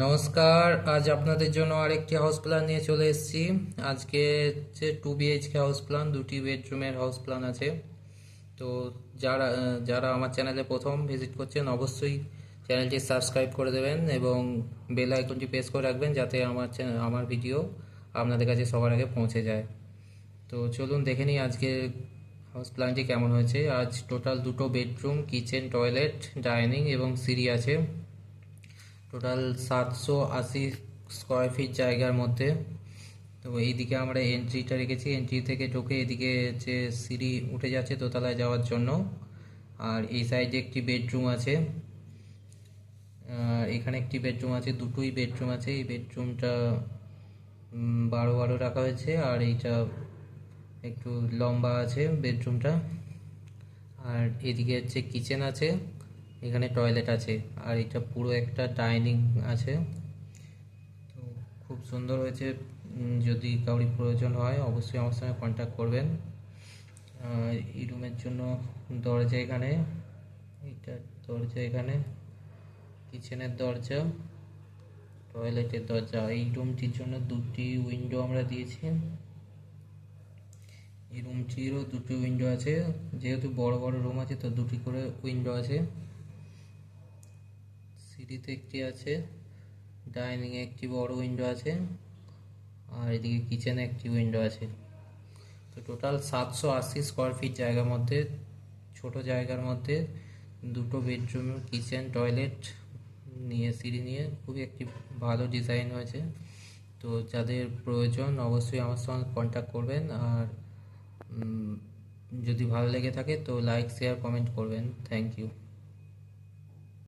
নমস্কার। আজ আপনাদের জন্য আরেকটি হাউস প্ল্যান নিয়ে চলে এসেছি। আজকে হচ্ছে 2 BHK হাউস প্ল্যান, 2টি বেডরুমের হাউস প্ল্যান আছে। তো যারা আমার চ্যানেলে প্রথম ভিজিট করছেন অবশ্যই চ্যানেলটি সাবস্ক্রাইব করে দেবেন এবং বেল আইকনটি প্রেস করে রাখবেন যাতে আমার ভিডিও আপনাদের কাছে সবার আগে পৌঁছে যায়। তো চলুন দেখে নিই আজকে হাউস প্ল্যানটি কেমন হয়েছে। আজ টোটাল 2টো বেডরুম, কিচেন, টয়লেট, ডাইনিং এবং সিঁড়ি আছে। টোটাল 780 স্কোয়ার ফিট জায়গার মধ্যে। তো এইদিকে আমরা এন্ট্রিটা রেখেছি, এন্ট্রি থেকে ঢুকে এদিকে যে সিঁড়ি উঠে যাচ্ছে দোতলায় যাওয়ার জন্য। আর এই সাইডে একটি বেডরুম আছে, আর এখানে একটি বেডরুম আছে, দুটোই বেডরুম আছে। এই বেডরুমটা 12 12 রাখা হয়েছে, আর এইটা একটু লম্বা আছে বেডরুমটা। আর এদিকে হচ্ছে কিচেন আছে, এখানে টয়লেট আছে, আর এটা পুরো একটা ডাইনিং আছে। তো খুব সুন্দর হয়েছে। যদি কাউরি প্রয়োজন হয় অবশ্যই আমার সঙ্গে কন্ট্যাক্ট করবেন। এই রুমের জন্য দরজা এখানে, এইটা দরজা এখানে, কিচেনের দরজা, টয়লেটের দরজা। এই রুমটির জন্য 2টি উইন্ডো আমরা দিয়েছি। এই রুমটিরও 2টি উইন্ডো আছে, যেহেতু বড় বড় রুম আছে তো 2টি করে উইন্ডো আছে। সিঁড়িতে একটি আছে, ডাইনিংয়ে একটি বড় উইন্ডো আছে, আর এদিকে কিচেনে একটি উইন্ডো আছে। তো টোটাল 780 স্কোয়ার ফিট জায়গার মধ্যে, ছোট জায়গার মধ্যে 2টো বেডরুম, কিচেন, টয়লেট নিয়ে, সিঁড়ি নিয়ে খুবই একটি ভালো ডিজাইন হয়েছে। তো যাদের প্রয়োজন অবশ্যই আমার সঙ্গে কন্ট্যাক্ট করবেন। আর যদি ভালো লেগে থাকে তো লাইক, শেয়ার, কমেন্ট করবেন। Thank you.